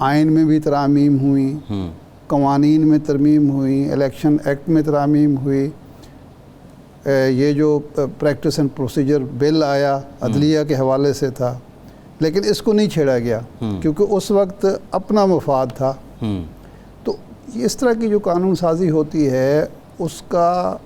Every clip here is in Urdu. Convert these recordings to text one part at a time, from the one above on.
آئین میں بھی ترامیم ہوئیں، قوانین میں ترمیم ہوئیں، الیکشن ایکٹ میں ترامیم ہوئی، یہ جو پریکٹس اینڈ پروسیجر بل آیا عدلیہ کے حوالے سے تھا، لیکن اس کو نہیں چھیڑا گیا کیونکہ اس وقت اپنا مفاد تھا۔ تو اس طرح کی جو قانون سازی ہوتی ہے اس کا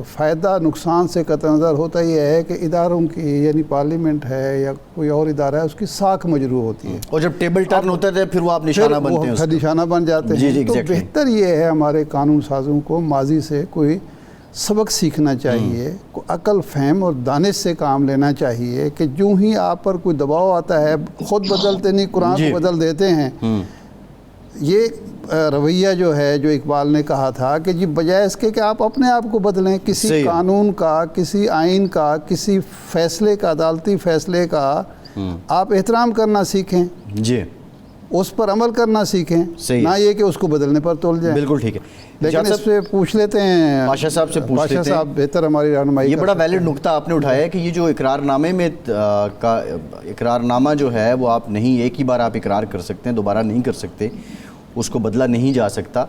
فائدہ نقصان سے قطع نظر ہوتا یہ ہے کہ اداروں کی یعنی پارلیمنٹ ہے یا کوئی اور ادارہ ہے اس کی ساکھ مجروح ہوتی ہے، اور جب ٹیبل ٹرن ہوتا ہے پھر وہ آپ نشانہ بنتے ہیں، پھر نشانہ بن جاتے ہیں۔ تو بہتر یہ ہے ہمارے قانون سازوں کو ماضی سے کوئی سبق سیکھنا چاہیے، عقل فہم اور دانش سے کام لینا چاہیے کہ جو ہی آپ پر کوئی دباؤ آتا ہے خود بدلتے نہیں، قرآن کو بدل دیتے ہیں۔ یہ رویہ جو ہے جو اقبال نے کہا تھا کہ جی بجائے اس کے کہ آپ اپنے آپ کو بدلیں، کسی قانون کا، کسی آئین کا، کسی فیصلے کا، عدالتی فیصلے کا آپ احترام کرنا سیکھیں، جی اس پر عمل کرنا سیکھیں، نہ یہ کہ اس کو بدلنے پر تول جائیں۔ بالکل ٹھیک ہے، لیکن اس پہ پوچھ لیتے ہیں پاشا صاحب سے، پاشا صاحب بہتر ہماری رہنمائی۔ یہ بڑا ویلڈ نقطہ آپ نے اٹھایا ہے کہ یہ جو اقرار نامے میں کا اقرار نامہ جو ہے وہ آپ نہیں، ایک ہی بار آپ اقرار کر سکتے ہیں، دوبارہ نہیں کر سکتے، اس کو بدلا نہیں جا سکتا۔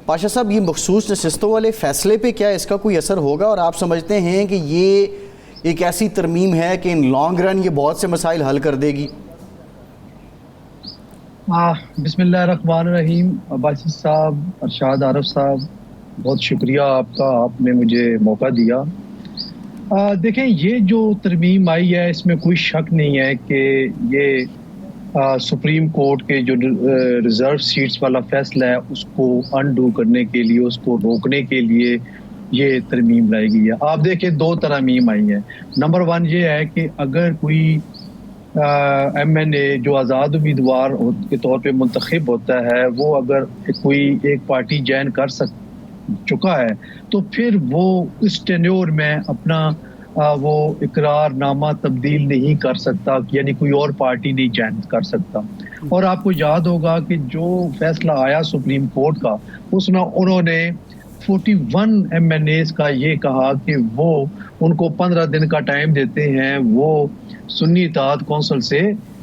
پاشا صاحب یہ مخصوص نشستوں والے فیصلے پہ کیا اس کا کوئی اثر ہوگا، اور آپ سمجھتے ہیں کہ یہ ایک ایسی ترمیم ہے کہ ان لانگ رن یہ بہت سے مسائل حل کر دے گی؟ بسم اللہ الرحمن الرحیم۔ عباسی صاحب، ارشاد عارف صاحب، بہت شکریہ آپ کا، آپ نے مجھے موقع دیا۔ دیکھیں یہ جو ترمیم آئی ہے اس میں کوئی شک نہیں ہے کہ یہ سپریم کورٹ کے جو ریزرو سیٹس والا فیصلہ ہے اس کو انڈو کرنے کے لیے، اس کو روکنے کے لیے یہ ترمیم لائی گئی ہے۔ آپ دیکھیں دو ترمیم آئی ہیں۔ نمبر 1 یہ ہے کہ اگر کوئی ایم این اے جو آزاد امیدوار کے طور پہ منتخب ہوتا ہے، وہ اگر کوئی ایک پارٹی جوائن کر چکا ہے تو پھر وہ اس ٹینیور میں اپنا وہ اقرار نامہ تبدیل نہیں کر سکتا، یعنی کوئی اور پارٹی نہیں جوائن کر سکتا۔ اور آپ کو یاد ہوگا کہ جو فیصلہ آیا سپریم کورٹ کا، اس میں انہوں نے 41 ایم این ایز کا یہ کہا کہ وہ ان کو 15 دن کا ٹائم دیتے ہیں، وہ سنی اتحاد کونسل سے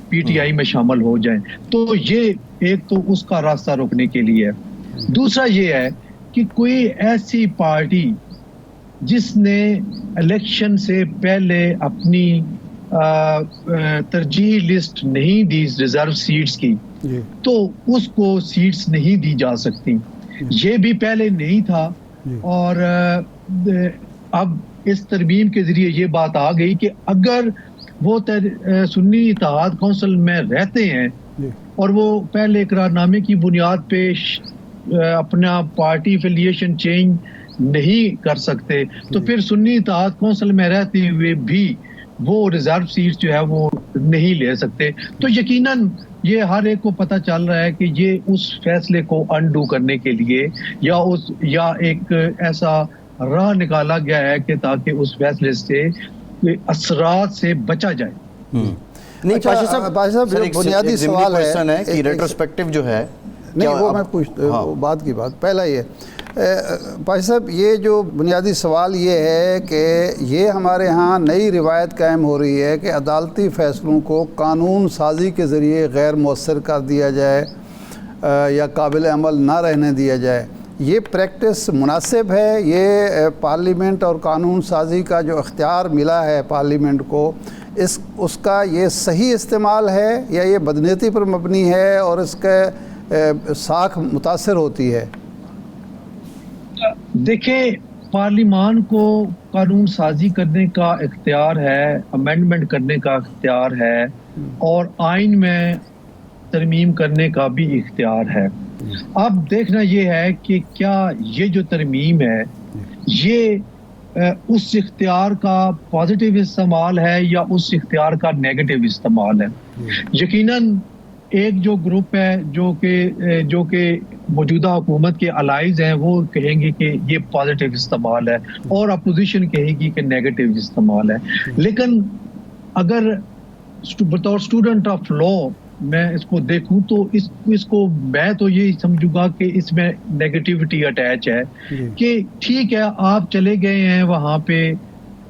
پی ٹی آئی میں شامل ہو جائیں۔ تو یہ ایک تو اس کا راستہ روکنے کے لیے ہے۔ دوسرا یہ ہے کہ کوئی ایسی پارٹی جس نے الیکشن سے پہلے اپنی ترجیح لسٹ نہیں دی ریزرو سیٹس کی، تو اس کو سیٹس نہیں دی جا سکتی۔ یہ بھی پہلے نہیں تھا، اور اب اس ترمیم کے ذریعے یہ بات آ گئی کہ اگر وہ سنی اتحاد کونسل میں رہتے ہیں اور وہ پہلے اقرار نامے کی بنیاد پہ اپنا پارٹی افیلیشن چینج نہیں کر سکتے، تو پھر سنی اتحاد کونسل میں رہتے ہوئے بھی وہ ریزرو سیٹس جو ہے وہ نہیں لے سکتے۔ تو یقیناً یہ ہر ایک کو پتہ چل رہا ہے کہ یہ اس فیصلے کو انڈو کرنے کے لیے یا ایک ایسا راہ نکالا گیا ہے کہ تاکہ اس فیصلے سے اثرات سے بچا جائے۔ نہیں پاشا صاحب، بنیادی سوال ہے کہ ریٹروسپیکٹو جو ہے، نہیں وہ میں پوچھتا بات کی بات پہلا یہ پاشا صاحب، یہ جو بنیادی سوال یہ ہے کہ یہ ہمارے ہاں نئی روایت قائم ہو رہی ہے کہ عدالتی فیصلوں کو قانون سازی کے ذریعے غیر مؤثر کر دیا جائے یا قابل عمل نہ رہنے دیا جائے۔ یہ پریکٹس مناسب ہے؟ یہ پارلیمنٹ اور قانون سازی کا جو اختیار ملا ہے پارلیمنٹ کو، اس کا یہ صحیح استعمال ہے یا یہ بدنیتی پر مبنی ہے اور اس کے ساکھ متاثر ہوتی ہے؟ دیکھیں، پارلیمان کو قانون سازی کرنے کا اختیار ہے، امینڈمنٹ کرنے کا اختیار ہے، اور آئین میں ترمیم کرنے کا بھی اختیار ہے۔ اب دیکھنا یہ ہے کہ کیا یہ جو ترمیم ہے یہ اس اختیار کا پازیٹیو استعمال ہے یا اس اختیار کا نیگیٹو استعمال ہے۔ یقیناً ایک جو گروپ ہے جو کہ موجودہ حکومت کے الائز ہیں، وہ کہیں گے کہ یہ پازیٹیو استعمال ہے، اور اپوزیشن کہے گی کہ نیگیٹو استعمال ہے۔ لیکن اگر بطور اسٹوڈنٹ آف لا میں اس کو دیکھوں تو اس کو میں تو یہ سمجھوں گا کہ اس میں نیگیٹیوٹی اٹیچ ہے کہ ٹھیک ہے، آپ چلے گئے ہیں وہاں پہ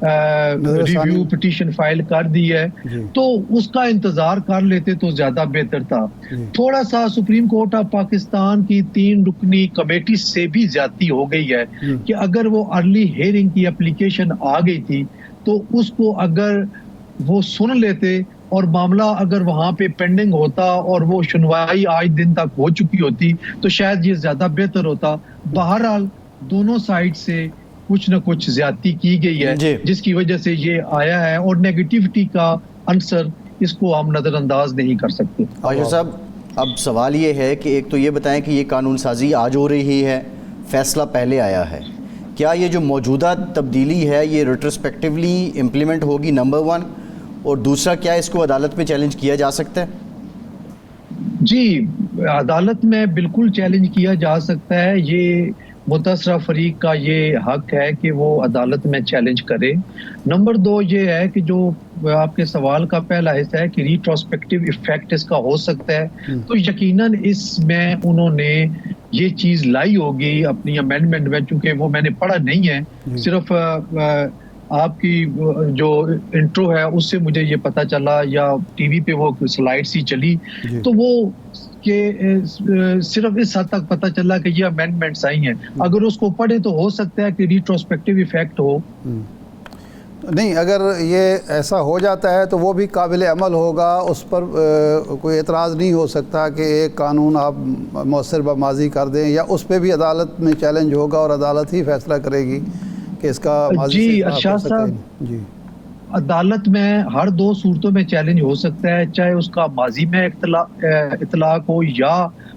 ریویو پٹیشن فائل کر دی ہے تو اس کا انتظار کر لیتے تو زیادہ بہتر تھا. تھوڑا سا سپریم کورٹ آف پاکستان کی 3 رکنی کمیٹی سے بھی زیادتی ہو گئی ہے کہ اگر وہ ارلی ہیئرنگ کی اپلیکیشن آ گئی تھی تو اس کو اگر وہ سن لیتے اور معاملہ اگر وہاں پہ پینڈنگ ہوتا اور وہ سنوائی آج دن تک ہو چکی ہوتی تو شاید یہ زیادہ بہتر ہوتا. بہرحال دونوں سائڈ سے کچھ نہ کچھ زیادتی کی گئی ہے جس کی وجہ سے یہ آیا ہے اور نیگیٹیوٹی کا عنصر اس کو ہم نظر انداز نہیں کر سکتے. عاشق صاحب اب سوال یہ ہے کہ ایک تو یہ بتائیں کہ یہ قانون سازی آج ہو رہی ہے, فیصلہ پہلے آیا ہے, کیا یہ جو موجودہ تبدیلی ہے یہ ریٹروسپیکٹیولی امپلیمنٹ ہوگی نمبر 1, اور دوسرا کیا اس کو عدالت میں چیلنج کیا جا سکتا ہے؟ جی عدالت میں بالکل چیلنج کیا جا سکتا ہے. یہ متاثرہ فریق کا یہ حق ہے کہ وہ عدالت میں چیلنج کرے. نمبر 2 یہ ہے کہ جو آپ کے سوال کا پہلا حصہ ہے کہ ریٹروسپیکٹیو ایفیکٹ اس کا ہو سکتا ہے, تو یقیناً اس میں انہوں نے یہ چیز لائی ہوگی اپنی امینڈمنٹ میں, چونکہ وہ میں نے پڑھا نہیں ہے, صرف آپ کی جو انٹرو ہے اس سے مجھے یہ پتا چلا یا ٹی وی پہ وہ سلائیڈ سی چلی تو وہ کہ صرف اس حد تک پتا چلا کہ یہ امینڈمنٹس آئی ہیں. اگر اس کو پڑھے تو ہو سکتا ہے کہ ریٹروسپیکٹیو ایفیکٹ ہو. نہیں, اگر یہ ایسا ہو جاتا ہے تو وہ بھی قابل عمل ہوگا, اس پر کوئی اعتراض نہیں ہو سکتا کہ ایک قانون آپ مؤثر بماضی کر دیں, یا اس پہ بھی عدالت میں چیلنج ہوگا اور عدالت ہی فیصلہ کرے گی کہ اس کا ماضی سے ارشاد صاحب جی عدالت میں ہر 2 صورتوں میں چیلنج ہو سکتا ہے, چاہے اس کا ماضی میں اطلاق ہو یا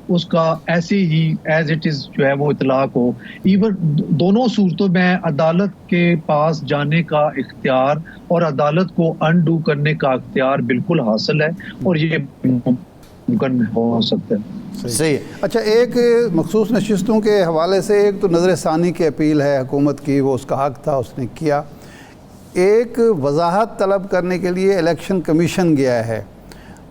اس کا ایسے ہی ایز اٹ از جو ہے وہ اطلاق ہو. ایون دونوں صورتوں میں عدالت کے پاس جانے کا اختیار اور عدالت کو انڈو کرنے کا اختیار بالکل حاصل ہے اور یہ ممکن ہو سکتا ہے. صحیح. اچھا, ایک مخصوص نشستوں کے حوالے سے ایک تو نظر ثانی کی اپیل ہے حکومت کی, وہ اس کا حق تھا, اس نے کیا. ایک وضاحت طلب کرنے کے لیے الیکشن کمیشن گیا ہے,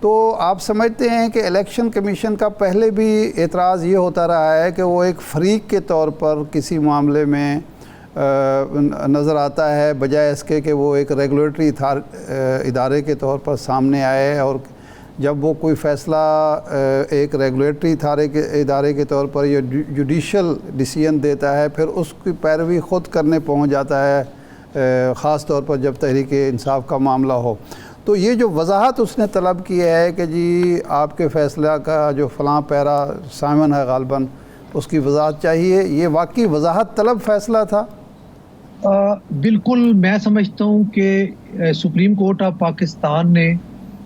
تو آپ سمجھتے ہیں کہ الیکشن کمیشن کا پہلے بھی اعتراض یہ ہوتا رہا ہے کہ وہ ایک فریق کے طور پر کسی معاملے میں نظر آتا ہے بجائے اس کے کہ وہ ایک ریگولیٹری ادارے کے طور پر سامنے آئے, اور جب وہ کوئی فیصلہ ایک ریگولیٹری ادارے کے طور پر یا جوڈیشل ڈیسیژن دیتا ہے پھر اس کی پیروی خود کرنے پہنچ جاتا ہے, خاص طور پر جب تحریک انصاف کا معاملہ ہو. تو یہ جو وضاحت اس نے طلب کی ہے کہ جی آپ کے فیصلہ کا جو فلاں پیرا سائمن ہے غالباً اس کی وضاحت چاہیے, یہ واقعی وضاحت طلب فیصلہ تھا؟ بالکل, میں سمجھتا ہوں کہ سپریم کورٹ آف پاکستان نے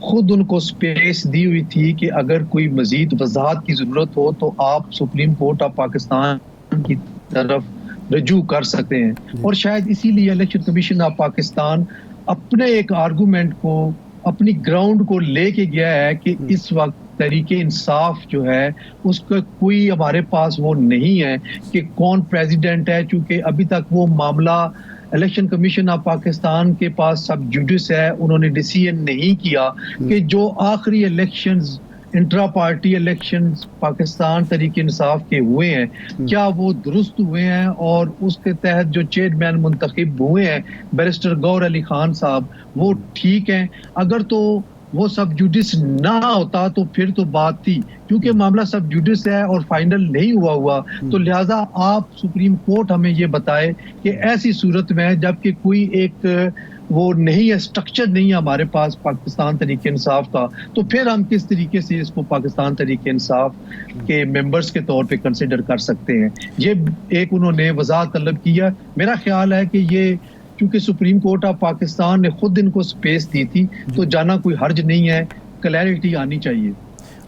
خود ان کو سپیس دی ہوئی تھی کہ اگر کوئی مزید وضاحت کی ضرورت ہو تو آپ سپریم کورٹ آف پاکستان کی طرف رجوع کر سکتے ہیں. اور شاید اسی لیے الیکشن کمیشن آف پاکستان اپنے ایک آرگومنٹ کو اپنی گراؤنڈ کو لے کے گیا ہے کہ اس وقت تحریک انصاف جو ہے اس کا کوئی ہمارے پاس وہ نہیں ہے کہ کون پریزیڈنٹ ہے, چونکہ ابھی تک وہ معاملہ الیکشن کمیشن آف پاکستان کے پاس سب جوڈس ہے, انہوں نے ڈیسیژن نہیں کیا کہ جو آخری elections intra party elections Pakistan Tehreek Insaf کے ہوئے ہیں کیا وہ درست ہوئے ہیں, اور اس کے تحت جو چیئرمین منتخب ہوئے ہیں بیرسٹر گور علی خان صاحب وہ ٹھیک ہیں. اگر تو وہ سب جوڈس نہ ہوتا تو پھر تو بات تھی, کیونکہ معاملہ سب جوڈس ہے اور فائنل نہیں ہوا تو لہٰذا آپ سپریم کورٹ ہمیں یہ بتائے کہ ایسی صورت میں جب کہ کوئی ایک وہ نہیں ہے, سٹرکچر نہیں ہے ہمارے پاس پاکستان تحریک انصاف کا, تو پھر ہم کس طریقے سے اس کو پاکستان تحریک انصاف کے ممبرز کے طور پہ کنسیڈر کر سکتے ہیں. یہ ایک انہوں نے وضاحت طلب کیا. میرا خیال ہے کہ یہ چونکہ سپریم کورٹ آف پاکستان نے خود ان کو سپیس دی تھی تو جانا کوئی حرج نہیں ہے, کلیئرٹی آنی چاہیے.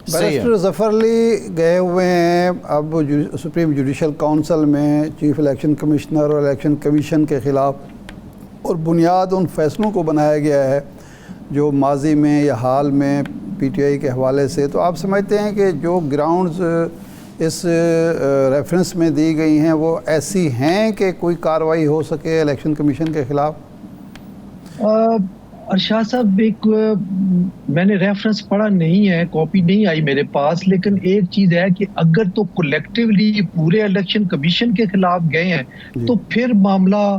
بیرسٹر ظفر علی گئے ہوئے ہیں اب سپریم جوڈیشل کونسل میں چیف الیکشن کمشنر اور الیکشن کمیشن کے خلاف, اور بنیاد ان فیصلوں کو بنایا گیا ہے جو ماضی میں یا حال میں پی ٹی آئی کے حوالے سے. تو آپ سمجھتے ہیں کہ جو گراؤنڈز اس ریفرنس میں دی گئی ہیں وہ ایسی ہیں کہ کوئی کارروائی ہو سکے الیکشن کمیشن کے خلاف؟ ارشاد صاحب, ایک میں نے ریفرنس پڑھا نہیں ہے, کاپی نہیں آئی میرے پاس, لیکن ایک چیز ہے کہ اگر تو کولیکٹیولی پورے الیکشن کمیشن کے خلاف گئے ہیں تو پھر معاملہ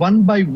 1 by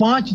5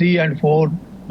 3 and 4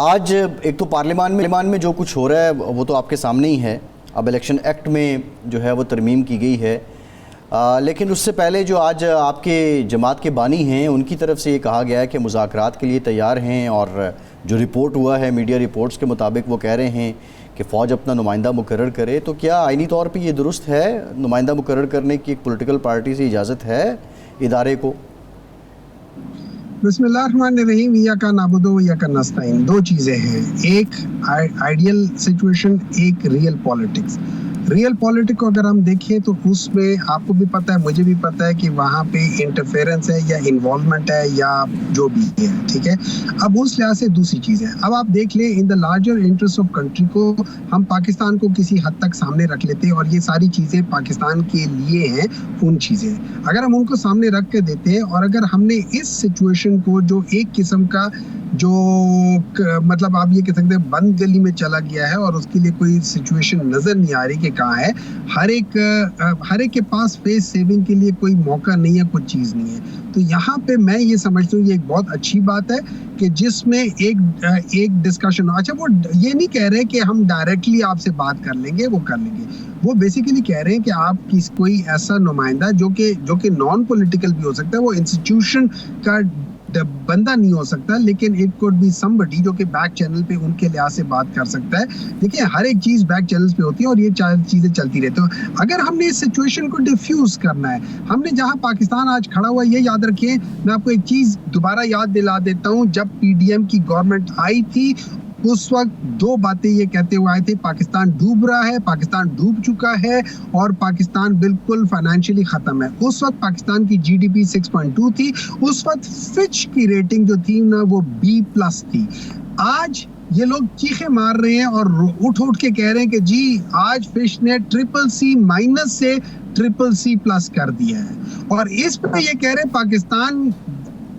آج ایک تو پارلیمان میں جو کچھ ہو رہا ہے وہ تو آپ کے سامنے ہی ہے. اب الیکشن ایکٹ میں جو ہے وہ ترمیم کی گئی ہے, لیکن اس سے پہلے جو آج آپ کے جماعت کے بانی ہیں ان کی طرف سے یہ کہا گیا ہے کہ مذاکرات کے لیے تیار ہیں, اور جو رپورٹ ہوا ہے میڈیا رپورٹس کے مطابق وہ کہہ رہے ہیں کہ فوج اپنا نمائندہ مقرر کرے. تو کیا آئینی طور پہ یہ درست ہے, نمائندہ مقرر کرنے کی ایک پولیٹیکل پارٹی سے اجازت ہے ادارے کو؟ بسم اللہ الرحمن الرحیم. ایاک نعبد و ایاک نستعین, دو چیزیں ہیں, ایک آئیڈیل سچویشن, ایک ریئل پالیٹکس. ریئل پالیٹک کو اگر ہم دیکھیں تو اس میں آپ کو بھی پتہ ہے, مجھے بھی پتہ ہے کہ وہاں پہ انٹرفیرنس ہے یا انوالومنٹ ہے یا جو بھی ہے, ٹھیک ہے. اب اس لحاظ سے دوسری چیز ہے, اب آپ دیکھ لیں in the larger interest of country کو ہم پاکستان کو کسی حد تک سامنے رکھ لیتے ہیں, اور یہ ساری چیزیں پاکستان کے لیے ہیں. ان چیزیں اگر ہم ان کو سامنے رکھ کے دیتے ہیں, اور اگر ہم نے اس سچویشن کو جو ایک قسم کا جو مطلب آپ یہ کہہ سکتے ہیں بند گلی میں چلا گیا ہے, اور اس کے لیے کوئی سچویشن نظر نہیں آ رہی کہ کہاں ہے, ہر ایک کے پاس فیس سیونگ کے لیے کوئی موقع نہیں ہے, کچھ چیز نہیں ہے. تو یہاں پہ میں یہ سمجھتا ہوں یہ ایک بہت اچھی بات ہے کہ جس میں ایک ڈسکشن. اچھا, وہ یہ نہیں کہہ رہے کہ ہم ڈائریکٹلی آپ سے بات کر لیں گے, وہ کر لیں گے. وہ بیسیکلی کہہ رہے ہیں کہ آپ کوئی ایسا نمائندہ جو کہ نان پولیٹیکل بھی ہو سکتا ہے, وہ انسٹیٹیوشن کا بندہ نہیں ہو سکتا, لیکن اٹ کوڈ بی somebody جو کہ بیک چینل پہ ان کے لحاظ سے بات کر سکتا ہے. دیکھیں ہر ایک چیز بیک چینلز پہ ہوتی ہے, اور یہ چیزیں چلتی رہتی ہیں. اگر ہم نے اس سچویشن کو ڈیفیوز کرنا ہے, ہم نے جہاں پاکستان آج کھڑا ہوا, یہ یاد رکھیں, میں آپ کو ایک چیز دوبارہ یاد دلا دیتا ہوں. جب پی ڈی ایم کی گورنمنٹ آئی تھی اس وقت دو باتیں یہ کہتے ہوئے آئے تھے, پاکستان ڈوب رہا ہے, پاکستان ڈوب چکا ہے, اور پاکستان بالکل فائنینشلی ختم ہے. اس وقت پاکستان کی جی ڈی پی 6.2 تھی, اس وقت فچ کی ریٹنگ جو تھی نا وہ B+ تھی. آج یہ لوگ چیخے مار رہے ہیں اور اٹھ کے کہہ رہے ہیں کہ جی آج فش نے CCC- سے CCC+ کر دیا ہے, اور اس پہ یہ کہہ رہے ہیں پاکستان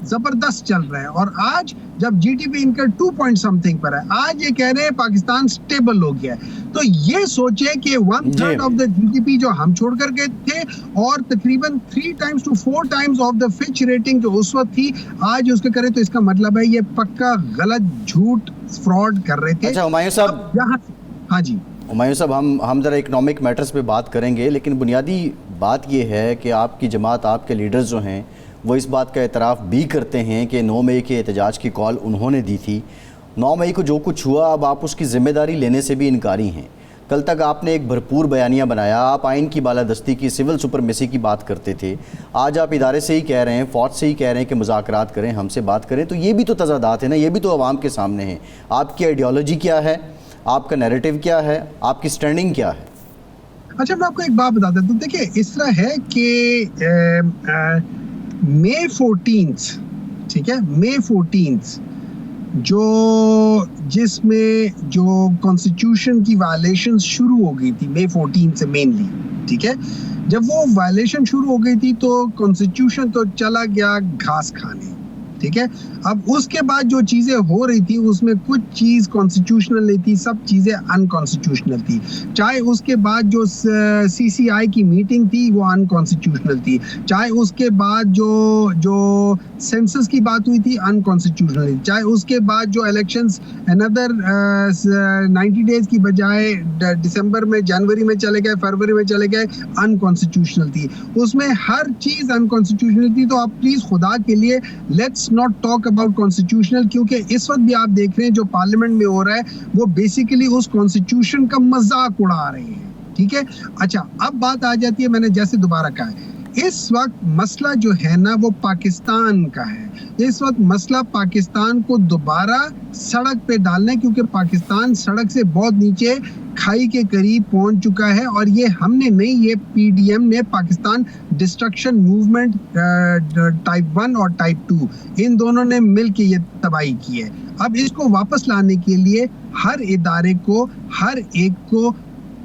زبردست چل رہا ہے. اور آج جب جی ٹی پی ان کا 2 point something پر ہے, آج یہ کہہ رہے ہیں پاکستان سٹیبل ہو گیا ہے. تو یہ سوچے کہ 1/3 of the G T P جو ہم چھوڑ کر گئے تھے, اور تقریباً 3 times to 4 times of the Fitch rating جو اس وقت تھی, آج اس کے کرے, تو اس کا مطلب ہے یہ پکا غلط جھوٹ فراڈ کر رہے تھے. اچھا ہمایوں صاحب, ہاں جی ہمایوں صاحب, ہم ذرا اکنامک میٹرز پہ بات کریں گے, لیکن بنیادی بات یہ ہے کہ آپ کی جماعت, آپ کے لیڈرز جو ہیں وہ اس بات کا اعتراف بھی کرتے ہیں کہ 9 مئی کے احتجاج کی کال انہوں نے دی تھی. 9 مئی کو جو کچھ ہوا, اب آپ اس کی ذمہ داری لینے سے بھی انکاری ہیں. کل تک آپ نے ایک بھرپور بیانیہ بنایا, آپ آئین کی بالادستی کی, سول سپرمیسی کی بات کرتے تھے. آج آپ ادارے سے ہی کہہ رہے ہیں, فوج سے ہی کہہ رہے ہیں کہ مذاکرات کریں, ہم سے بات کریں. تو یہ بھی تو تضادات ہیں نا, یہ بھی تو عوام کے سامنے ہیں. آپ کی آئیڈیالوجی کیا ہے, آپ کا نیریٹو کیا ہے, آپ کی سٹینڈنگ کیا ہے؟ اچھا میں آپ کو ایک بات بتا دیتا ہوں. دیکھیں اس طرح ہے کہ May 14th, ٹھیک ہے, May 14th جس میں جو کانسٹیٹیوشن کی وائلیشن شروع ہو گئی تھی May 14 سے مینلی, ٹھیک ہے, جب وہ وائلیشن شروع ہو گئی تھی تو کانسٹیٹیوشن تو چلا گیا گھاس کھانے, ٹھیک ہے. اب اس کے بعد جو چیزیں ہو رہی تھی اس میں کچھ چیز کانسٹیٹیوشنل نہیں تھی, سب چیزیں انکانسٹیٹیوشنل تھی. چاہے اس کے بعد جو CCI کی میٹنگ تھی وہ انکانسٹیٹیوشنل تھی, چاہے اس کے بعد جو سینسس کی بات ہوئی تھی انکانسٹیٹیوشنل تھی, چاہے اس کے بعد جو الیکشنز another 90 days کی بجائے دسمبر میں, جنوری میں چلے گئے, فروری میں چلے گئے, انکانسٹیٹیوشنل تھی. اس میں ہر چیز انکانسٹیٹیوشنل تھی. تو آپ پلیز خدا کے لیے let's not talk about constitutional, کیونکہ اس وقت بھی آپ دیکھ رہے ہیں جو پارلیمنٹ میں ہو رہا ہے وہ بیسیکلی اس کانسٹیٹیوشن کا مذاق اڑا رہے ہیں, ٹھیک ہے. اچھا اب بات آ جاتی ہے, میں نے جیسے دوبارہ کہا ہے, اس وقت مسئلہ جو ہے نا وہ پاکستان کا ہے. اس وقت مسئلہ پاکستان کو دوبارہ سڑک پہ ڈالنا ہے, کیونکہ پاکستان سڑک سے بہت نیچے کھائی کے قریب پہنچ چکا ہے. اور یہ ہم نے نہیں, یہ پی ڈی ایم نے, پاکستان ڈسٹرکشن موومنٹ ٹائپ 1 اور ٹائپ 2, ان دونوں نے مل کے یہ تباہی کی ہے. اب اس کو واپس لانے کے لیے ہر ادارے کو, ہر ایک کو,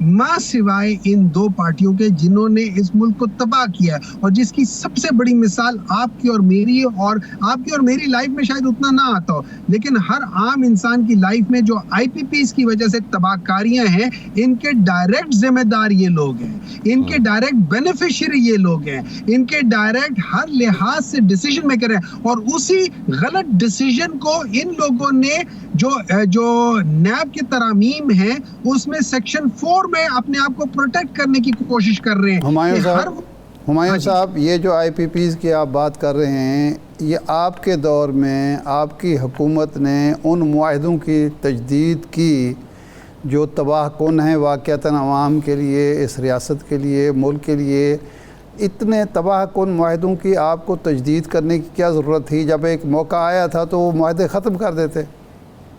ماں سوائے ان 2 پارٹیوں کے جنہوں نے اس ملک کو تباہ کیا ہے, اور جس کی سب سے بڑی مثال آپ کی اور میری, اور آپ کی اور میری لائف میں شاید اتنا نہ آتا ہو, لیکن ہر عام انسان کی لائف میں جو IPPs کی وجہ سے تباہ کاریاں ہیں, ان کے ڈائریکٹ ذمہ دار یہ لوگ ہیں, ان کے ڈائریکٹ بینیفیشری یہ لوگ ہیں, ان کے ڈائریکٹ ہر لحاظ سے ڈیسیجن میکر ہیں. اور اسی غلط ڈیسیجن کو ان لوگوں نے جو نیب کے ترامیم ہیں اس میں سیکشن 4 میں اپنے آپ کو پروٹیکٹ کرنے کی کوشش کر رہے ہیں. ہمایوں صاحب یہ جو آئی پی پیز کی آپ بات کر رہے ہیں یہ آپ کے دور میں آپ کی حکومت نے ان معاہدوں کی تجدید کی جو تباہ کن ہیں واقعتاً عوام کے لیے، اس ریاست کے لیے، ملک کے لیے. اتنے تباہ کن معاہدوں کی آپ کو تجدید کرنے کی کیا ضرورت تھی؟ جب ایک موقع آیا تھا تو وہ معاہدے ختم کر دیتے.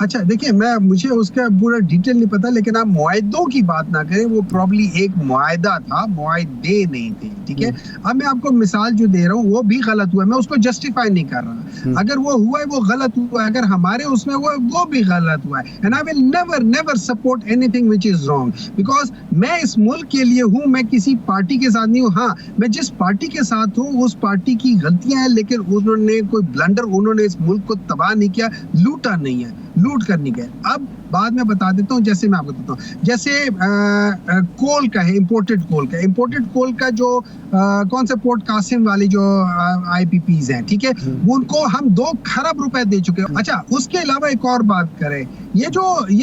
اچھا دیکھیں، مجھے اس کا پورا ڈیٹیل نہیں پتا، لیکن آپ معاہدوں کی بات نہ کریں، وہ پرابلی ایک معاہدہ تھا، معاہدے نہیں تھے. ٹھیک ہے، اب میں آپ کو مثال جو دے رہا ہوں وہ بھی غلط ہوا ہے، میں اس کو جسٹیفائی نہیں کر رہا. اگر وہ ہوا ہے وہ غلط ہوا ہے، اگر ہمارے اس میں وہ بھی غلط ہوا ہے. And I will never never support any thing which is wrong, because میں اس ملک کے لیے ہوں، میں کسی پارٹی کے ساتھ نہیں ہوں. ہاں، میں جس پارٹی کے ساتھ ہوں اس پارٹی کی غلطیاں ہیں، لیکن انہوں نے کوئی بلنڈر، انہوں نے اس ملک کو تباہ نہیں کیا، لوٹا نہیں ہے، لوٹ کرنی گئے. اب بعد میں بتا دیتا ہوں، جیسے میں آپ کو بتاتا ہوں، جیسے کول کا ہے، امپورٹڈ کول کا جو کون سے پورٹ قاسم والی جو آئی پی پیز ہیں، ٹھیک ہے، ان کو ہم 2 کھرب روپے دے چکے ہیں. اچھا، اس کے علاوہ ایک اور بات کریں، یہ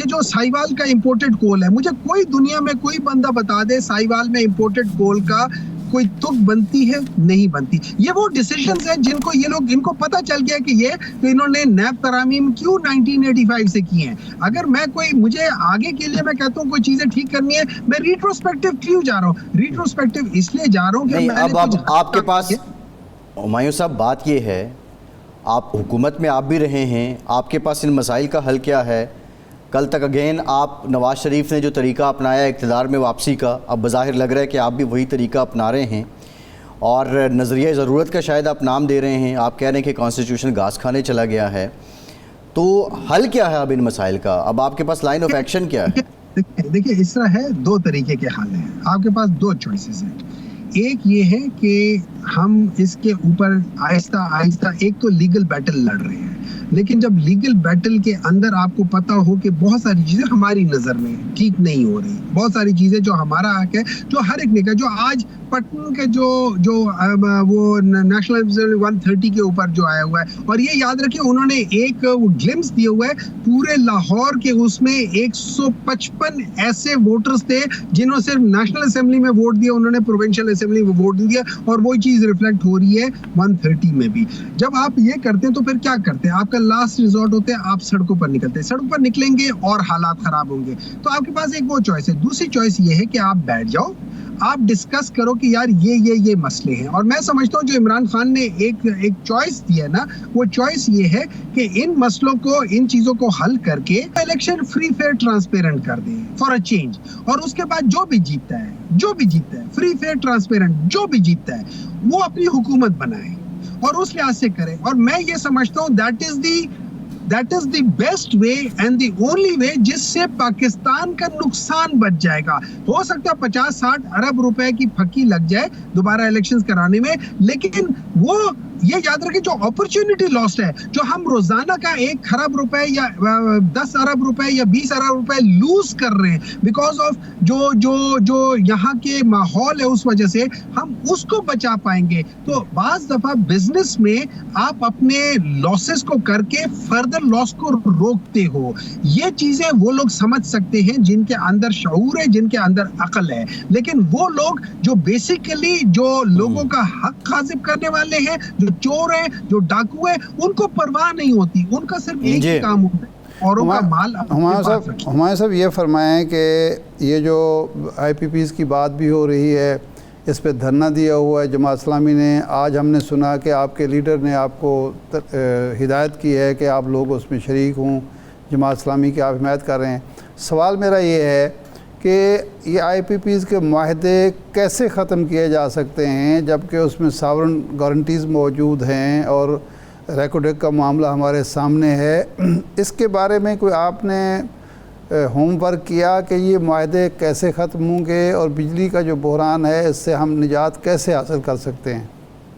جو سائیوال کا امپورٹڈ کول ہے، مجھے کوئی دنیا میں کوئی بندہ بتا دے سائیوال میں امپورٹڈ کول کا کوئی تک بنتی ہے؟ نہیں بنتی. یہ وہ ڈیسیژنز ہیں جن کو یہ لوگ، ان کو پتہ چل گیا کہ یہ تو انہوں نے نیب ترامیم کیوں 1985 سے کی ہیں. اگر میں مجھے آگے کے لیے میں کہتا ہوں کوئی چیزیں ٹھیک کرنی ہے، میں ریٹروسپیکٹو کیوں جا رہا ہوں؟ ریٹروسپیکٹو اس لیے جا رہا ہوں کہ اب آپ کے پاس، ہمایوں صاحب بات یہ ہے، آپ حکومت میں آپ بھی رہے ہیں، آپ کے پاس ان مسائل کا حل کیا ہے؟ کل تک اگین آپ نواز شریف نے جو طریقہ اپنایا اقتدار میں واپسی کا، اب بظاہر لگ رہا ہے کہ آپ بھی وہی طریقہ اپنا رہے ہیں اور نظریہ ضرورت کا شاید آپ نام دے رہے ہیں. آپ کہہ رہے ہیں کہ کانسٹیٹیوشن گھاس کھانے چلا گیا ہے، تو حل کیا ہے اب ان مسائل کا؟ اب آپ کے پاس لائن آف ایکشن کیا ہے؟ دیکھیں، اس طرح ہے، 2 طریقے کے حل ہیں. آپ کے پاس 2 چوائسز ہیں. ایک یہ ہے کہ ہم اس کے اوپر آہستہ آہستہ، ایک تو لیگل بیٹل لڑ رہے ہیں، لیکن جب لیگل بیٹل کے اندر آپ کو پتہ ہو کہ بہت ساری چیزیں ہماری نظر میں ٹھیک نہیں ہو رہی، بہت ساری چیزیں جو ہمارا حق ہے، جو ہر ایک نے کہا، جو آج پٹن کے جو وہ نیشنل اسمبلی 130 کے اوپر جو آیا ہوا ہے، اور یہ یاد رکھیں انہوں نے ایک گلمس دیا ہوا ہے پورے لاہور کے، اس میں 155 ایسے ووٹرز تھے جنہوں صرف نیشنل اسمبلی میں ووٹ دیا، انہوں نے پروونشل اسمبلی میں ووٹ دیا، اور وہی چیز ریفلیکٹ ہو رہی ہے 130 میں بھی. جب آپ یہ کرتے ہیں تو پھر کیا کرتے ہیں؟ آپ کا لاسٹ ریزورٹ ہوتے ہیں، آپ سڑکوں پر نکلتے ہیں، سڑکوں پر نکلیں گے اور حالات خراب ہوں گے. تو آپ کے پاس ایک وہ چوائس ہے. دوسری چوائس یہ ہے کہ آپ بیٹھ جاؤ، آپ ڈسکس کرو کہ یار یہ مسئلے ہیں. اور میں سمجھتا ہوں جو عمران خان نے ایک چوائس دی ہے نا، وہ چوائس یہ ہے کہ ان مسئلوں کو، ان چیزوں کو حل کر کے الیکشن فری فیئر ٹرانسپیرنٹ کر دیں فار اے چینج، اور اس کے بعد جو بھی جیتتا ہے فری فیئر ٹرانسپیرنٹ، جو بھی جیتتا ہے وہ اپنی حکومت بنائے اور اس لحاظ سے کرے. اور میں یہ سمجھتا ہوں that is the best way and the only way جس سے پاکستان کا نقصان بچ جائے گا. ہو سکتا ہے 50-60 ارب روپے کی پھکی لگ جائے دوبارہ الیکشنز کرانے میں، لیکن وہ یہ یاد رکھیں جو اپرچونٹی لاسٹ ہے، جو ہم روزانہ کا 1 کھرب روپے یا 10 ارب روپے یا 20 ارب روپے لوز کر رہے ہیں بیکاز آف جو یہاں کے ماحول ہے، اس وجہ سے ہم اس کو بچا پائیں گے. تو بعض دفعہ بزنس میں آپ اپنے لاسز کو کر کے فردر لاس کو روکتے ہو. یہ چیزیں وہ لوگ سمجھ سکتے ہیں جن کے اندر شعور ہے، جن کے اندر عقل ہے. لیکن وہ لوگ جو بیسیکلی جو لوگوں کا حق غاصب کرنے والے ہیں، جو چور ہیں، جو ڈاکو ہیں، ان کو پرواہ نہیں ہوتی. ان کا صرف ایک ہی کام ہوتا ہے، اوروں کا مال. ہمایوں صاحب یہ فرمائیں کہ یہ جو آئی پی پیز کی بات بھی ہو رہی ہے، اس پہ دھرنا دیا ہوا ہے جماعت اسلامی نے. آج ہم نے سنا کہ آپ کے لیڈر نے آپ کو ہدایت کی ہے کہ آپ لوگ اس میں شریک ہوں، جماعت اسلامی کی آپ حمایت کر رہے ہیں. سوال میرا یہ ہے کہ یہ آئی پی پیز کے معاہدے کیسے ختم کیے جا سکتے ہیں جبکہ اس میں ساورن گارنٹیز موجود ہیں اور ریکوڈیک کا معاملہ ہمارے سامنے ہے. اس کے بارے میں کوئی آپ نے ہوم ورک کیا کہ یہ معاہدے کیسے ختم ہوں گے اور بجلی کا جو بحران ہے اس سے ہم نجات کیسے حاصل کر سکتے ہیں؟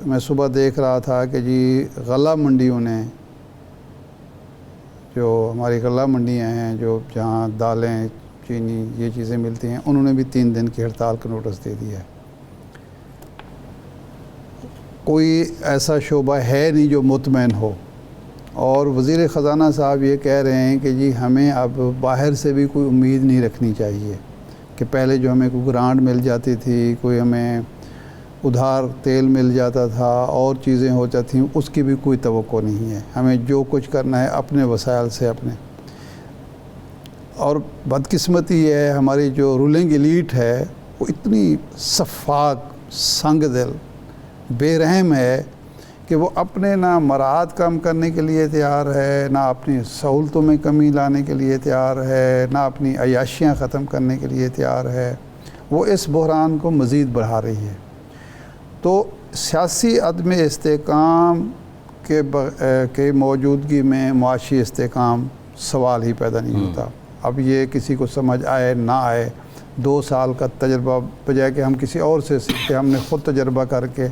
میں صبح دیکھ رہا تھا کہ جی غلہ منڈیوں نے، جو ہماری غلہ منڈیاں ہیں جو جہاں دالیں چینی یہ چیزیں ملتی ہیں، انہوں نے بھی 3 دن کی ہڑتال کا نوٹس دے دیا ہے۔ کوئی ایسا شعبہ ہے نہیں جو مطمئن ہو، اور وزیر خزانہ صاحب یہ کہہ رہے ہیں کہ جی ہمیں اب باہر سے بھی کوئی امید نہیں رکھنی چاہیے، کہ پہلے جو ہمیں کوئی گرانٹ مل جاتی تھی، کوئی ہمیں ادھار تیل مل جاتا تھا اور چیزیں ہو جاتی تھیں، اس کی بھی کوئی توقع نہیں ہے۔ ہمیں جو کچھ کرنا ہے اپنے وسائل سے اپنے۔ اور بدقسمتی یہ ہے ہماری جو رولنگ ایلیٹ ہے وہ اتنی سفاک، سنگ دل، بے رحم ہے کہ وہ اپنے نہ مراعات کم کرنے کے لیے تیار ہے، نہ اپنی سہولتوں میں کمی لانے کے لیے تیار ہے، نہ اپنی عیاشیاں ختم کرنے کے لیے تیار ہے۔ وہ اس بحران کو مزید بڑھا رہی ہے۔ تو سیاسی عدم استحکام کے موجودگی میں معاشی استحکام سوال ہی پیدا نہیں ہوتا۔ اب یہ کسی کو سمجھ آئے نہ آئے، 2 سال کا تجربہ بجائے کہ ہم کسی اور سے سیکھیں، ہم نے خود تجربہ کر کے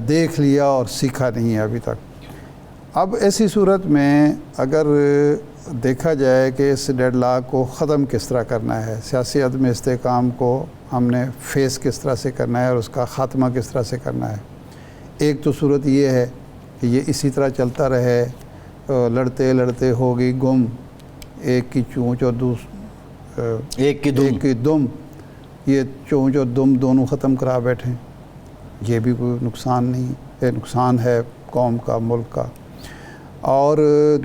دیکھ لیا اور سیکھا نہیں ہے ابھی تک۔ اب ایسی صورت میں اگر دیکھا جائے کہ اس ڈیڈ لاک کو ختم کس طرح کرنا ہے، سیاسی عدم استحکام کو ہم نے فیس کس طرح سے کرنا ہے اور اس کا خاتمہ کس طرح سے کرنا ہے، ایک تو صورت یہ ہے کہ یہ اسی طرح چلتا رہے، لڑتے لڑتے ہوگی گم، ایک کی چونچ اور ایک کی دم، یہ چونچ اور دم دونوں ختم کرا بیٹھیں، یہ بھی کوئی نقصان نہیں ہے، نقصان ہے قوم کا، ملک کا۔ اور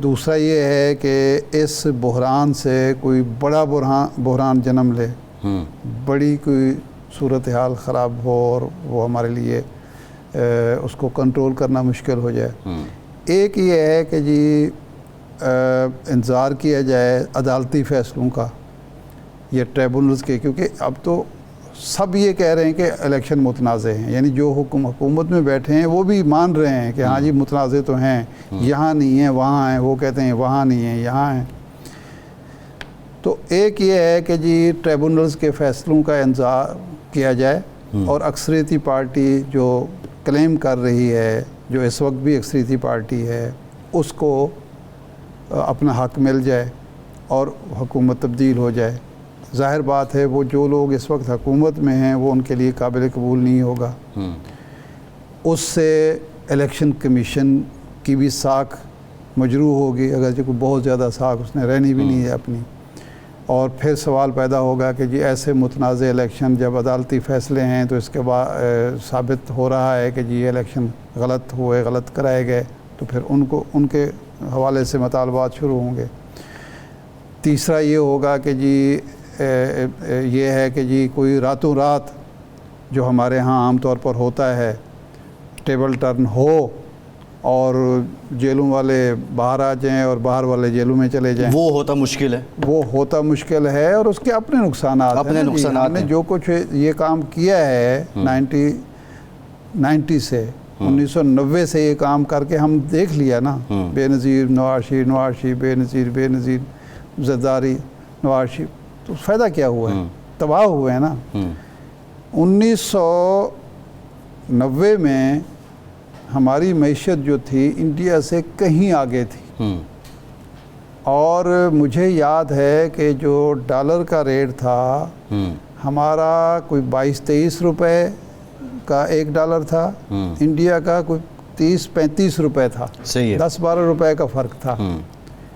دوسرا یہ ہے کہ اس بحران سے کوئی بڑا بحران جنم لے، بڑی کوئی صورتحال خراب ہو اور وہ ہمارے لیے اس کو کنٹرول کرنا مشکل ہو جائے۔ ایک یہ ہے کہ جی انتظار کیا جائے عدالتی فیصلوں کا، یہ ٹریبونلز کے، کیونکہ اب تو سب یہ کہہ رہے ہیں کہ الیکشن متنازع ہیں، یعنی جو حکومت میں بیٹھے ہیں وہ بھی مان رہے ہیں کہ ہاں جی متنازع تو ہیں، یہاں نہیں ہیں وہاں ہیں، وہ کہتے ہیں وہاں نہیں ہیں یہاں ہیں۔ تو ایک یہ ہے کہ جی ٹریبونلز کے فیصلوں کا انتظار کیا جائے، اور اکثریتی پارٹی جو کلیم کر رہی ہے، جو اس وقت بھی اکثریتی پارٹی ہے، اس کو اپنا حق مل جائے اور حکومت تبدیل ہو جائے۔ ظاہر بات ہے وہ جو لوگ اس وقت حکومت میں ہیں وہ ان کے لیے قابل قبول نہیں ہوگا۔ اس سے الیکشن کمیشن کی بھی ساکھ مجروح ہوگی، اگرچہ کوئی بہت زیادہ ساکھ اس نے رہنی بھی نہیں ہے اپنی، اور پھر سوال پیدا ہوگا کہ جی ایسے متنازع الیکشن جب عدالتی فیصلے ہیں تو اس کے بعد ثابت ہو رہا ہے کہ جی یہ الیکشن غلط ہوئے، غلط کرائے گئے، تو پھر ان کے حوالے سے مطالبات شروع ہوں گے۔ تیسرا یہ ہوگا کہ جی یہ ہے کہ جی کوئی راتوں رات جو ہمارے ہاں عام طور پر ہوتا ہے ٹیبل ٹرن ہو اور جیلوں والے باہر آ جائیں اور باہر والے جیلوں میں چلے جائیں، وہ ہوتا مشکل ہے اور اس کے اپنے نقصانات ہیں۔ ہم نے جو کچھ یہ کام کیا ہے 90 سے 1990 سے یہ کام کر کے ہم دیکھ لیا نا، بے نظیر نواشی بے نظیر زرداری نواشی، تو فائدہ کیا ہوا ہے؟ تباہ ہوئے ہیں نا۔ 1990 میں ہماری معیشت جو تھی انڈیا سے کہیں آگے تھی، اور مجھے یاد ہے کہ جو ڈالر کا ریٹ تھا ہمارا کوئی 22-23 روپے کا $1 تھا، انڈیا کا کوئی 30-35 روپے تھا، 10-12 روپے کا فرق تھا۔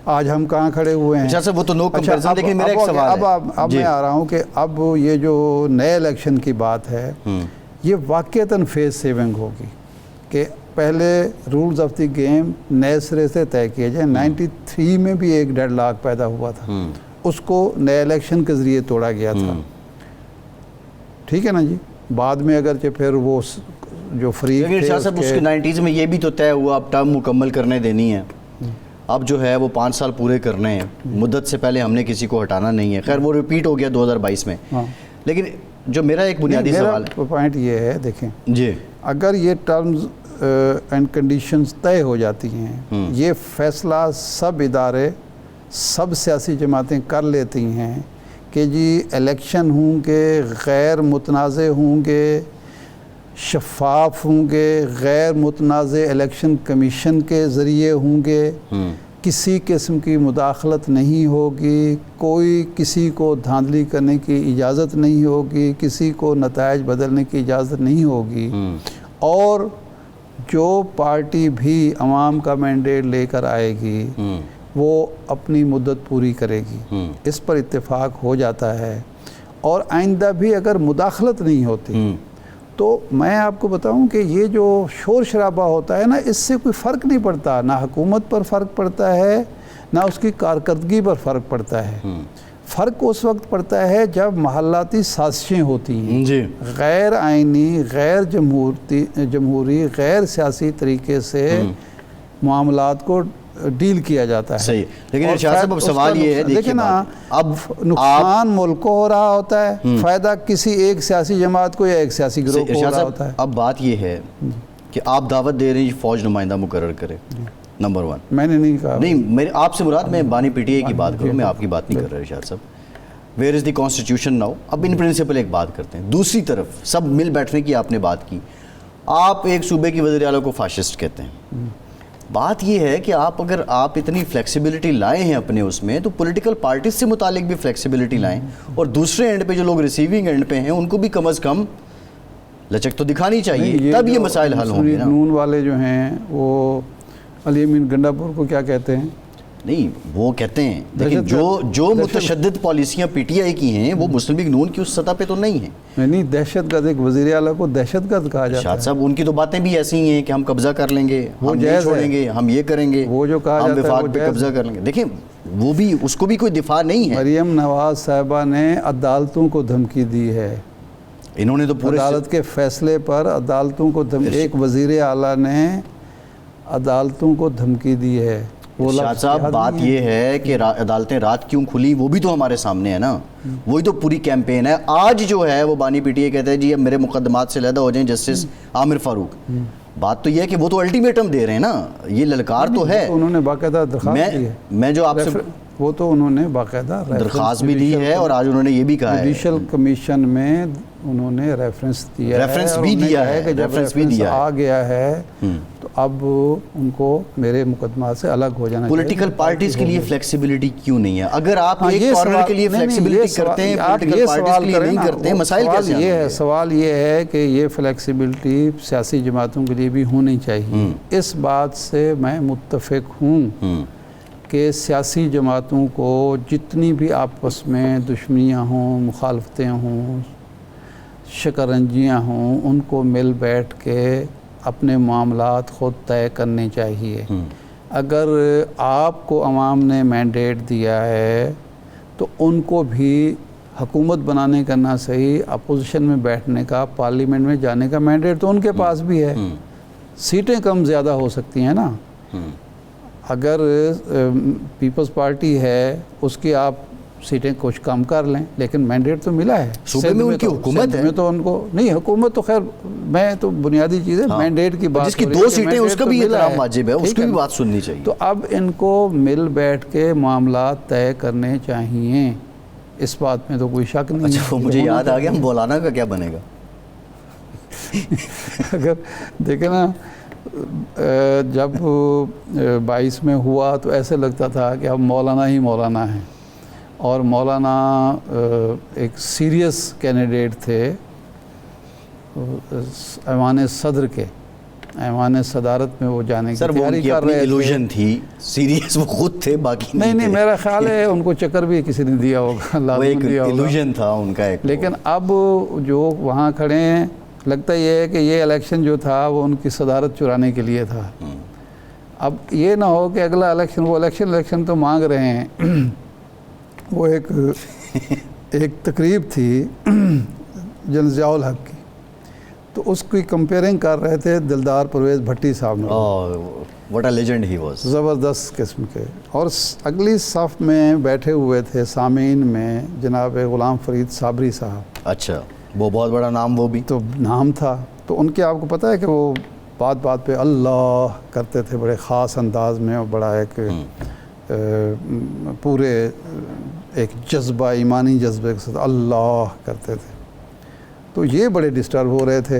آج ہم کہاں کھڑے ہوئے ہیں؟ وہ تو نو کمپیریزن، لیکن میرا ایک سوال ہے، اب میں آ رہا ہوں کہ اب یہ جو نئے الیکشن کی بات ہے یہ واقعتاً فیس سیونگ ہوگی، کہ پہلے رولز آف دی گیم نئے سرے سے طے کیے جائیں۔ 93 میں بھی ایک ڈیڈ لاک پیدا ہوا تھا، اس کو نئے الیکشن کے ذریعے توڑا گیا تھا، ٹھیک ہے نا جی۔ بعد میں اگرچہ پھر وہ جو فریق تھے، اس کے 90s میں یہ بھی تو طے ہوا اب ٹرم مکمل کرنے دینی ہے، اب جو ہے وہ 5 سال پورے کرنے ہیں، مدت سے پہلے ہم نے کسی کو ہٹانا نہیں ہے۔ خیر وہ ریپیٹ ہو گیا 2022 میں، لیکن جو میرا ایک بنیادی سوال ہے، پوائنٹ یہ ہے، دیکھیں جی، اگر یہ ٹرمز اینڈ کنڈیشنز طے ہو جاتی ہیں، یہ فیصلہ سب ادارے، سب سیاسی جماعتیں کر لیتی ہیں کہ جی الیکشن ہوں گے، غیر متنازع ہوں گے، شفاف ہوں گے، غیر متنازع الیکشن کمیشن کے ذریعے ہوں گے، کسی قسم کی مداخلت نہیں ہوگی، کوئی کسی کو دھاندلی کرنے کی اجازت نہیں ہوگی، کسی کو نتائج بدلنے کی اجازت نہیں ہوگی، اور جو پارٹی بھی عوام کا مینڈیٹ لے کر آئے گی وہ اپنی مدت پوری کرے گی، اس پر اتفاق ہو جاتا ہے، اور آئندہ بھی اگر مداخلت نہیں ہوتی تو میں آپ کو بتاؤں کہ یہ جو شور شرابہ ہوتا ہے نا، اس سے کوئی فرق نہیں پڑتا، نہ حکومت پر فرق پڑتا ہے نہ اس کی کارکردگی پر فرق پڑتا ہے۔ فرق اس وقت پڑتا ہے جب محلاتی سازشیں ہوتی ہیں، غیر آئینی، غیر جمہوری، غیر سیاسی طریقے سے معاملات کو ڈیل کیا جاتا ہے۔ صحیح، لیکن ارشاد صاحب اب سوال یہ ہے، دیکھیں نا، اب نقصان ملک کو ہو رہا ہوتا ہے، فائدہ کسی ایک سیاسی جماعت کو یا ایک سیاسی گروہ کو ہو رہا ہوتا ہے۔ اب بات یہ ہے کہ آپ دعوت دے رہے ہیں فوج نمائندہ مقرر کرے، نمبر 1۔ میں نے نہیں کہا، نہیں، آپ سے مراد میں بانی پی ٹی آئی کی بات کروں، میں آپ کی بات نہیں کر رہا ارشاد صاحب۔ Where is the constitution now? اب ان پرنسپل ایک بات کرتے ہیں، دوسری طرف سب مل بیٹھنے کی آپ نے بات کی، آپ ایک صوبے کی وزیر اعلیٰ کو فاشسٹ کہتے ہیں۔ بات یہ ہے کہ اگر آپ اتنی فلیکسیبلٹی لائے ہیں اپنے اس میں، تو پولیٹیکل پارٹیز سے متعلق بھی فلیکسیبلٹی لائیں، اور دوسرے اینڈ پہ جو لوگ ریسیونگ اینڈ پہ ہیں ان کو بھی کم از کم لچک تو دکھانی چاہیے، تب یہ مسائل حل ہوں گے نا۔ نون والے جو ہیں وہ علی امین گنڈا پور کو کیا کہتے ہیں؟ نہیں، وہ کہتے ہیں لیکن جو متشدد پالیسیاں پی ٹی آئی کی ہیں وہ مسلم لیگ نون کی اس سطح پہ تو نہیں ہیں۔ نہیں، دہشت گرد، ایک وزیر اعلیٰ کو دہشت گرد کہا جاتا ہے۔ شاہد صاحب ان کی تو باتیں بھی ایسی ہی ہیں کہ ہم قبضہ کر لیں گے، ہم نہیں چھوڑیں گے، ہم یہ کریں گے، وہ جو کہا ہم جاتا ہے وفاق پہ قبضہ کر لیں گے۔ دیکھیں وہ بھی، اس کو بھی کوئی دفاع نہیں ہے۔ مریم نواز صاحبہ نے عدالتوں کو دھمکی دی ہے، انہوں نے تو پورے عدالت کے فیصلے پر عدالتوں کو ایک وزیر اعلیٰ نے عدالتوں کو دھمکی دی ہے۔ شاہد صاحب بات یہ ہے کہ عدالتیں رات کیوں کھلی وہ بھی تو ہمارے سامنے ہے نا، وہی تو پوری کیمپین ہے۔ آج جو ہے وہ بانی پی ٹی آئی کہتا ہے جی اب میرے مقدمات سے علیحدہ ہو جائیں جسٹس عامر فاروق۔ بات تو یہ ہے کہ وہ تو الٹیمیٹم دے رہے ہیں نا، یہ للکار تو ہے۔ انہوں نے باقاعدہ درخواست دی ہے، میں جو آپ سے وہ تو انہوں نے باقاعدہ درخواست بھی دی ہے، اور آج انہوں نے یہ بھی کہا ہے جوڈیشل کمیشن میں انہوں نے ریفرنس دیا ہے، ریفرنس بھی دیا ہے کہ جب ریفرنس آ گیا ہے تو اب ان کو میرے مقدمات سے الگ ہو جانا چاہیے۔ پولیٹیکل پارٹیز کے لیے فلیکسیبلٹی کیوں نہیں ہے؟ اگر آپ ایک کارنر کے لیے فلیکسیبلٹی کرتے ہیں، پولیٹیکل پارٹیز کے لیے نہیں کرتے ہیں، مسائل کیسے یہ ہے؟ سوال یہ ہے کہ یہ فلیکسیبلٹی سیاسی جماعتوں کے لیے بھی ہونی چاہیے۔ اس بات سے میں متفق ہوں کہ سیاسی جماعتوں کو جتنی بھی آپس میں دشمنیاں ہوں، مخالفتیں ہوں، شکنجیاں ہوں، ان کو مل بیٹھ کے اپنے معاملات خود طے کرنے چاہیے۔ اگر آپ کو عوام نے مینڈیٹ دیا ہے تو ان کو بھی حکومت بنانے کا نہ صحیح، اپوزیشن میں بیٹھنے کا، پارلیمنٹ میں جانے کا مینڈیٹ تو ان کے پاس بھی ہے۔ سیٹیں کم زیادہ ہو سکتی ہیں نا، اگر پیپلز پارٹی ہے اس کی آپ سیٹیں کچھ کم کر لیں، لیکن مینڈیٹ تو ملا ہے صوبے میں، ان کی حکومت ہے تو ان کو نہیں، حکومت تو خیر میں تو بنیادی چیز ہے مینڈیٹ کی بات، جس کی 2 سیٹیں اس کا بھی احترام واجب ہے، اس کی بھی بات سننی چاہیے۔ تو اب ان کو مل بیٹھ کے معاملات طے کرنے چاہیے، اس بات میں تو کوئی شک نہیں۔ اچھا، مجھے یاد آ گیا مولانا کا کیا بنے گا؟ اگر دیکھیں نا، جب 22 میں ہوا تو ایسے لگتا تھا کہ اب مولانا ہی مولانا ہیں، اور مولانا ایک سیریس کینڈیڈیٹ تھے ایوان صدر کے، ایوان صدارت میں وہ جانے کی تیاری کر رہے تھے۔ ایلوژن تھی، سیریس وہ خود تھے، باقی نہیں، میرا خیال ہے ان کو چکر بھی کسی نے دیا ہوگا، لازم دیا ہوگا، ایلوژن تھا ان کا ایک۔ لیکن اب جو وہاں کھڑے ہیں، لگتا یہ ہے کہ یہ الیکشن جو تھا وہ ان کی صدارت چرانے کے لیے تھا۔ اب یہ نہ ہو کہ اگلا الیکشن، وہ الیکشن تو مانگ رہے ہیں۔ وہ ایک تقریب تھی جنرل ضیاء الحق کی، تو اس کی کمپیئرنگ کر رہے تھے دلدار پرویز بھٹی صاحب نے، what a legend he was، زبردست قسم کے، اور اگلی صف میں بیٹھے ہوئے تھے سامعین میں جناب غلام فرید صابری صاحب۔ اچھا، وہ بہت بڑا نام، وہ بھی تو نام تھا، تو ان کے آپ کو پتہ ہے کہ وہ بات بات پہ اللہ کرتے تھے بڑے خاص انداز میں، اور بڑا ایک پورے ایک جذبہ، ایمانی جذبے کے ساتھ اللہ کرتے تھے۔ تو یہ بڑے ڈسٹرب ہو رہے تھے